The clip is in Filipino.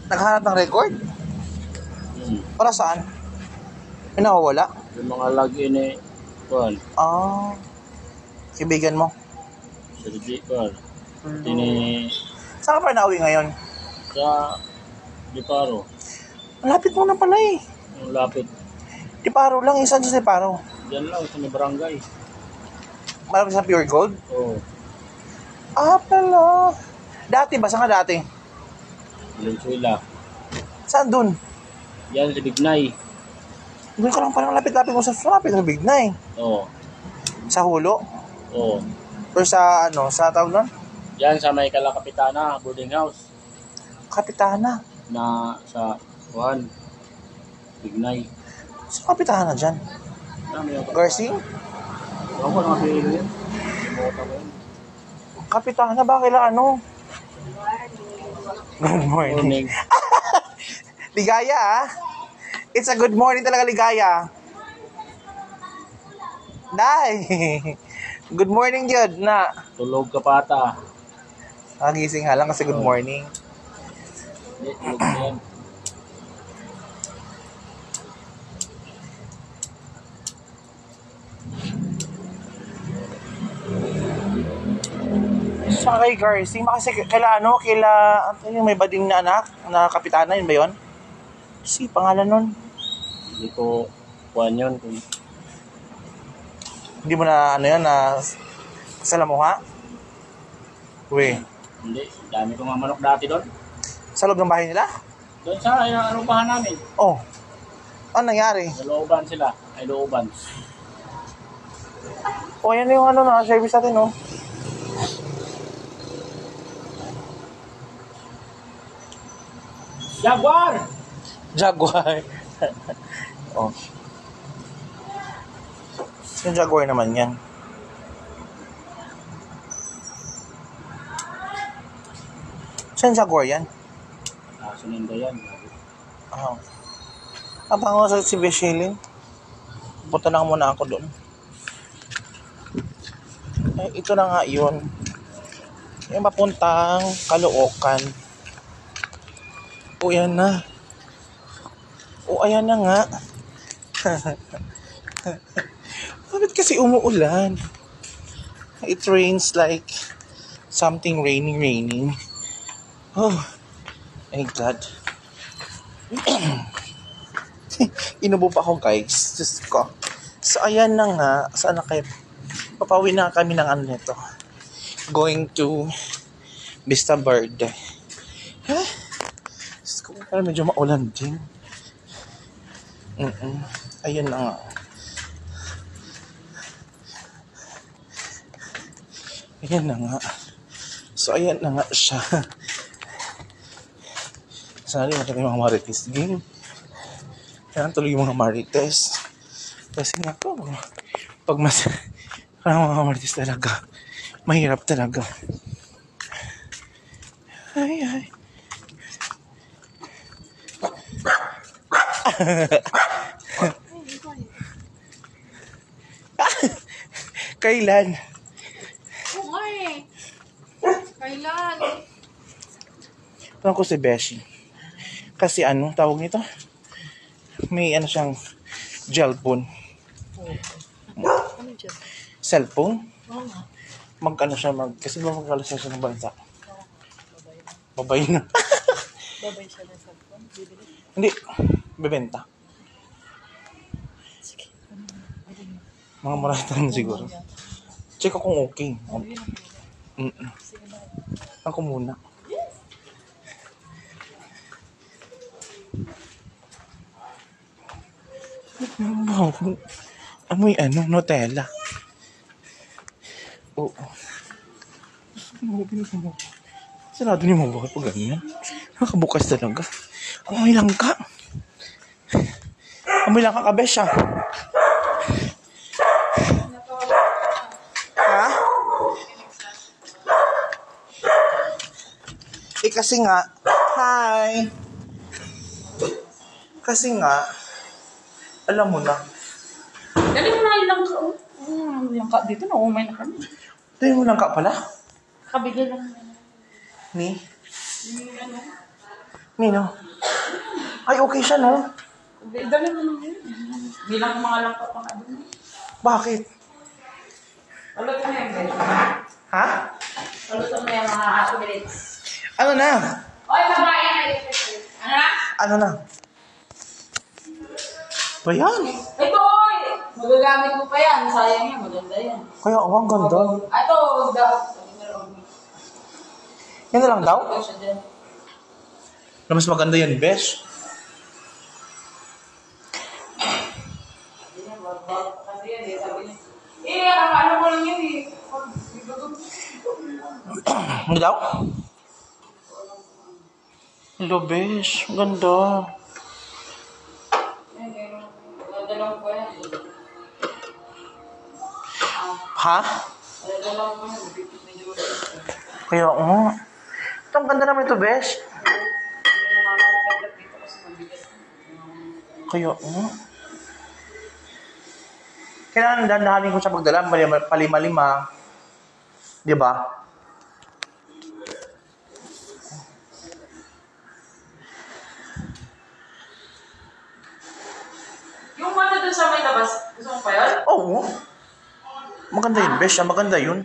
Naghahanap ng record? Para saan? May nakawala? Yung mga login eh. Kuhan. Ah. Kaibigan mo? Sergi Kuhan. Tini... Saan ka pa nauwi ngayon? Sa... Diparo. Malapit mo na pala eh. Yung lapit. Diparo lang, isan sa Diparo. Diyan lang, sa may barangay. Malapit sa Pure Gold? Oo. Ah, pala. Dati ba? Saan ka dati? Valenzuela. Saan dun? Yan sa Bignay. Doon ka lang parang lapit-lapit mo sa Big Nine. Oo. Sa Hulo? Oo. Or sa ano, sa tawag nun? Yan sa may Kalakapitana, boarding house. Kapitana. Na sa Kuhan. Bignay. Sa Kapitana dyan? Garcia? Ako na mapili yun. Limutan ko yun. Kapitana ba? Kailan ano? Good morning. Ligaya ah. It's a good morning talaga, Ligaya. Nay. Good morning, Jud. Na. Tulog ka pa ata. Nagising lang kasi good morning. Hindi, tulog ka yan. Sa kay Garcia, kasi kaila ano yung may bading na anak, na kapitana, yun ba yun? Si pangalan nun. Hindi ko kuhan yun. Hindi mo na ano yun, na salamuha? Uy. Hindi, dami kong mga manok dati doon. Sa loob ng bahay nila? Doon sa anupahan namin. Oh. Ano nangyari? Sa looban sila. Ay looban. Oh, yan yung ano na, service natin, no? Jaguar! Jaguar. Oh. Yung Jaguar naman yan. Saan Jaguar yan? Suninda yan. Ah. Abang ako sa si Beshilin. Punta lang muna ako doon. Eh, ito na nga yun. Yung papuntang Caloocan. O, yan na. O, ayan na nga. Bakit kasi umuulan? It rains like something raining. Oh, my God. Inubo pa ako, guys. Just ko. So, ayan na nga. Saan na kayo? Papawi na kami ng ano nito. Going to Vista Verde. Huh? Parang medyo maulan din. Ayun na nga. Ayan na nga. So, ayan na nga siya. Sana rin makita yung mga Marites game. Kaya tuloy yung mga Marites. Kasi nga to, pag parang mga Marites talaga, mahirap talaga. Ay. Kailan? Oo nga eh. Kailan? Tanong ko si Beshi. Kasi ano, tawag nito? May ano siyang gelphone. Ano dyan? Cellphone? Oo nga. Mag-ano siya, kasi ba magkalasya siya ng bansa? Babay na. Babay siya ng cellphone. Bibili. Hindi, bebenta. Sige. Mga marami na siguro. Check ko kung okay. Ako muna. Amoy ano, Nutella. Oo. Sarado niyo mo bakit pag ganyan? Nakabukas talaga. Amoy lang ka. Amoy lang ka, kabesya. Ha? Eh kasi nga, hi! Kasi nga, alam mo na. Dali mo na ilang ka. Ilang ka dito na. Umay na kami. Dahil mo lang ka pala? Kabigay lang. Ni? Nino? Ay, okay siya, no? Dali mo naman yun. Bilang mga langka pa nga dun. Bakit? Paluto mo yan, guys. Ha? Paluto mo yan mga 2 minutes. Ano na? Oy, babae na. Ano na? Ano na? Ba yan? Ito, oy! Magagamit mo pa yan. Sayang yan. Maganda yan. Kaya, ang ganda. Ito, huwag daw. Yan na lang daw? Ito siya dyan. Na mas maganda yan, besh. Kasi yan eh, sabi niya. Ano mo lang yun eh. Ano daw? Hello, besh. Ang ganda. Dalawang ko yan. Ha? Dalawang ko yan. Kaya, ito, ang ganda naman ito, besh. Kaya, kailangan dandahanin ko siya pagdala, palima-lima. Di ba? Yung ano dun sa may labas, gusto mo pa yun? Oo. Maganda yun, besh. Maganda yun.